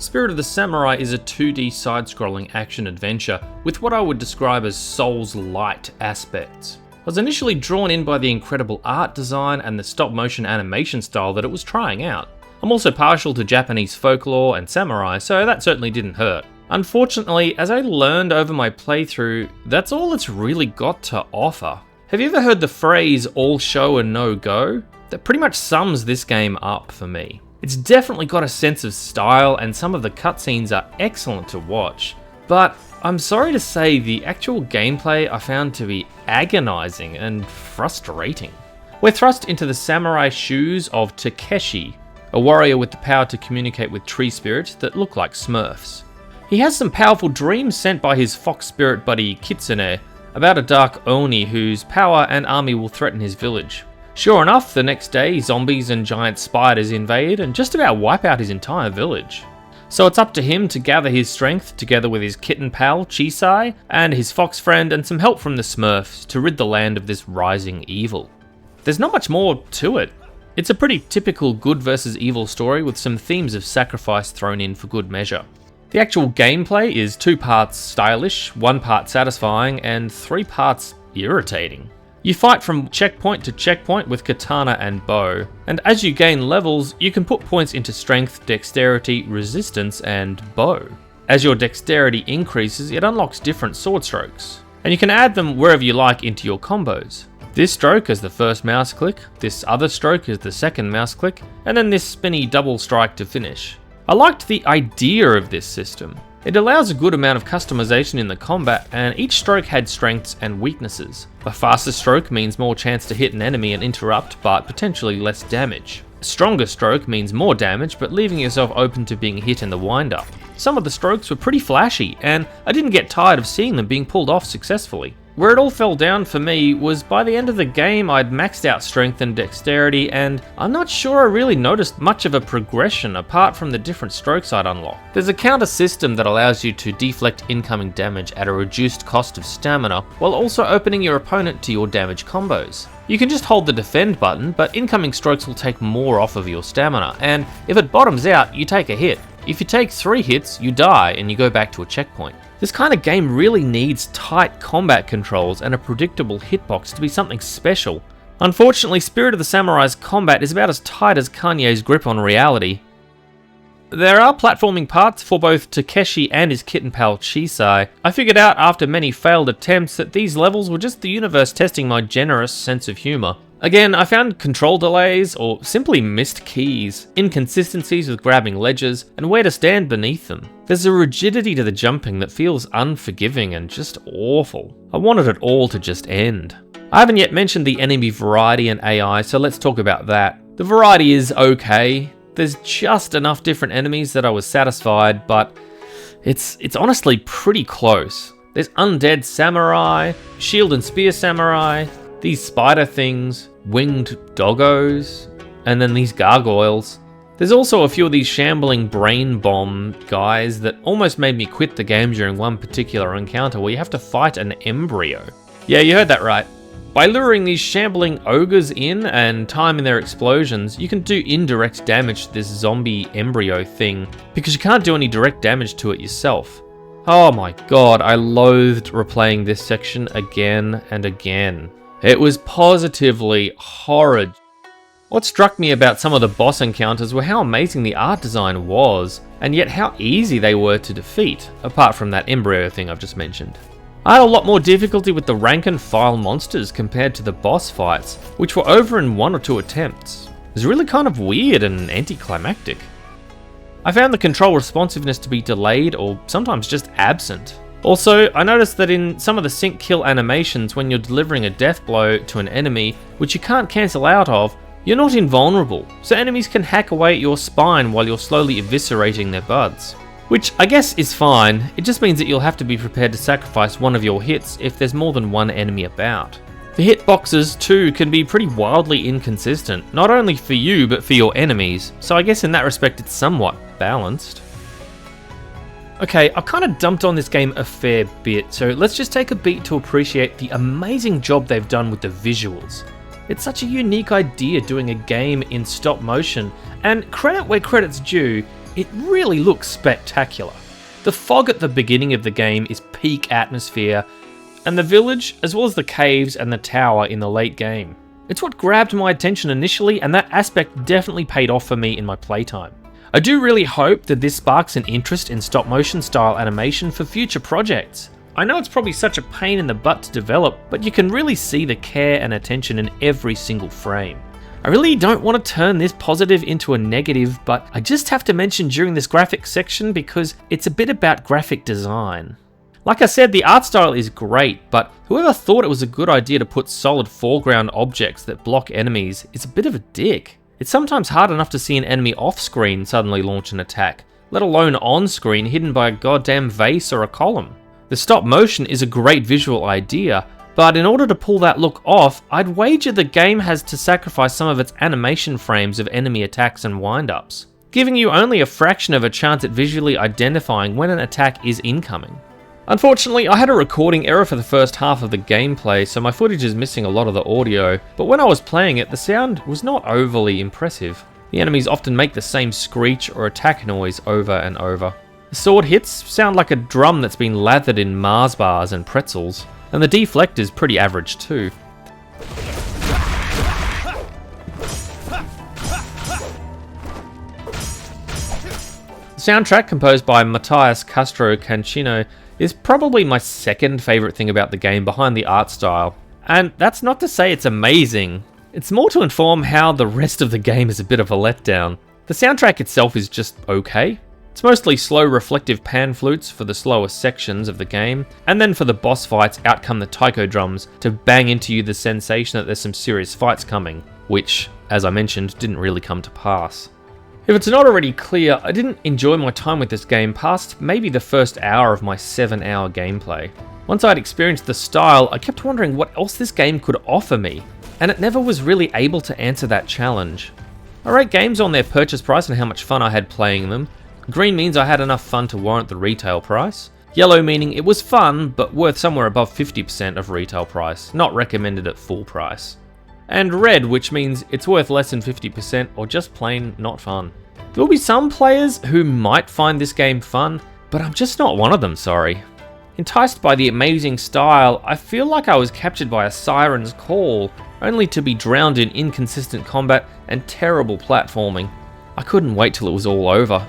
Spirit of the Samurai is a 2D side-scrolling action-adventure with what I would describe as Souls-light aspects. I was initially drawn in by the incredible art design and the stop-motion animation style that it was trying out. I'm also partial to Japanese folklore and samurai, so that certainly didn't hurt. Unfortunately, as I learned over my playthrough, that's all it's really got to offer. Have you ever heard the phrase all show and no go? That pretty much sums this game up for me. It's definitely got a sense of style and some of the cutscenes are excellent to watch, but I'm sorry to say the actual gameplay I found to be agonizing and frustrating. We're thrust into the samurai shoes of Takeshi, a warrior with the power to communicate with tree spirits that look like Smurfs. He has some powerful dreams sent by his fox spirit buddy Kitsune about a dark Oni whose power and army will threaten his village. Sure enough, the next day, zombies and giant spiders invade and just about wipe out his entire village. So it's up to him to gather his strength together with his kitten pal, Chisai, and his fox friend and some help from the Smurfs to rid the land of this rising evil. There's not much more to it. It's a pretty typical good versus evil story with some themes of sacrifice thrown in for good measure. The actual gameplay is 2 parts stylish, 1 part satisfying, and 3 parts irritating. You fight from checkpoint to checkpoint with katana and bow, and as you gain levels, you can put points into strength, dexterity, resistance, and bow. As your dexterity increases, it unlocks different sword strokes, and you can add them wherever you like into your combos. This stroke is the first mouse click, this other stroke is the second mouse click, and then this spinny double strike to finish. I liked the idea of this system. It allows a good amount of customization in the combat, and each stroke had strengths and weaknesses. A faster stroke means more chance to hit an enemy and interrupt, but potentially less damage. A stronger stroke means more damage, but leaving yourself open to being hit in the wind-up. Some of the strokes were pretty flashy, and I didn't get tired of seeing them being pulled off successfully. Where it all fell down for me was by the end of the game I'd maxed out strength and dexterity, and I'm not sure I really noticed much of a progression apart from the different strokes I'd unlock. There's a counter system that allows you to deflect incoming damage at a reduced cost of stamina, while also opening your opponent to your damage combos. You can just hold the defend button, but incoming strokes will take more off of your stamina, and if it bottoms out, you take a hit. If you take 3 hits, you die and you go back to a checkpoint. This kind of game really needs tight combat controls and a predictable hitbox to be something special. Unfortunately, Spirit of the Samurai's combat is about as tight as Kanye's grip on reality. There are platforming parts for both Takeshi and his kitten pal Chisai. I figured out after many failed attempts that these levels were just the universe testing my generous sense of humour. Again, I found control delays or simply missed keys, inconsistencies with grabbing ledges, and where to stand beneath them. There's a rigidity to the jumping that feels unforgiving and just awful. I wanted it all to just end. I haven't yet mentioned the enemy variety and AI, so let's talk about that. The variety is okay. There's just enough different enemies that I was satisfied, but it's honestly pretty close. There's undead samurai, shield and spear samurai, these spider things, winged doggos, and then these gargoyles. There's also a few of these shambling brain bomb guys that almost made me quit the game during one particular encounter where you have to fight an embryo. Yeah, you heard that right. By luring these shambling ogres in and timing their explosions, you can do indirect damage to this zombie embryo thing, because you can't do any direct damage to it yourself. Oh my god, I loathed replaying this section again and again. It was positively horrid. What struck me about some of the boss encounters were how amazing the art design was, and yet how easy they were to defeat, apart from that embryo thing I've just mentioned. I had a lot more difficulty with the rank and file monsters compared to the boss fights, which were over in 1 or 2 attempts. It was really kind of weird and anticlimactic. I found the control responsiveness to be delayed or sometimes just absent. Also, I noticed that in some of the sync kill animations when you're delivering a death blow to an enemy, which you can't cancel out of, you're not invulnerable, so enemies can hack away at your spine while you're slowly eviscerating their buds. Which I guess is fine, it just means that you'll have to be prepared to sacrifice one of your hits if there's more than one enemy about. The hitboxes too can be pretty wildly inconsistent, not only for you but for your enemies, so I guess in that respect it's somewhat balanced. Okay, I've kind of dumped on this game a fair bit, so let's just take a beat to appreciate the amazing job they've done with the visuals. It's such a unique idea doing a game in stop motion, and credit where credit's due, it really looks spectacular. The fog at the beginning of the game is peak atmosphere, and the village, as well as the caves and the tower in the late game. It's what grabbed my attention initially, and that aspect definitely paid off for me in my playtime. I do really hope that this sparks an interest in stop motion style animation for future projects. I know it's probably such a pain in the butt to develop, but you can really see the care and attention in every single frame. I really don't want to turn this positive into a negative, but I just have to mention during this graphics section because it's a bit about graphic design. Like I said, the art style is great, but whoever thought it was a good idea to put solid foreground objects that block enemies is a bit of a dick. It's sometimes hard enough to see an enemy off-screen suddenly launch an attack, let alone on-screen hidden by a goddamn vase or a column. The stop motion is a great visual idea, but in order to pull that look off, I'd wager the game has to sacrifice some of its animation frames of enemy attacks and wind-ups, giving you only a fraction of a chance at visually identifying when an attack is incoming. Unfortunately, I had a recording error for the first half of the gameplay, so my footage is missing a lot of the audio, but when I was playing it, the sound was not overly impressive. The enemies often make the same screech or attack noise over and over. The sword hits sound like a drum that's been lathered in Mars bars and pretzels, and the deflect is pretty average too. The soundtrack, composed by Matthias Castro Cancino, is probably my second favourite thing about the game behind the art style. And that's not to say it's amazing. It's more to inform how the rest of the game is a bit of a letdown. The soundtrack itself is just okay. It's mostly slow reflective pan flutes for the slower sections of the game, and then for the boss fights out come the taiko drums to bang into you the sensation that there's some serious fights coming, which, as I mentioned, didn't really come to pass. If it's not already clear, I didn't enjoy my time with this game past maybe the first hour of my 7-hour gameplay. Once I'd experienced the style, I kept wondering what else this game could offer me, and it never was really able to answer that challenge. I rate games on their purchase price and how much fun I had playing them. Green means I had enough fun to warrant the retail price. Yellow meaning it was fun, but worth somewhere above 50% of retail price, not recommended at full price. And red, which means it's worth less than 50% or just plain not fun. There will be some players who might find this game fun, but I'm just not one of them, sorry. Enticed by the amazing style, I feel like I was captured by a siren's call, only to be drowned in inconsistent combat and terrible platforming. I couldn't wait till it was all over.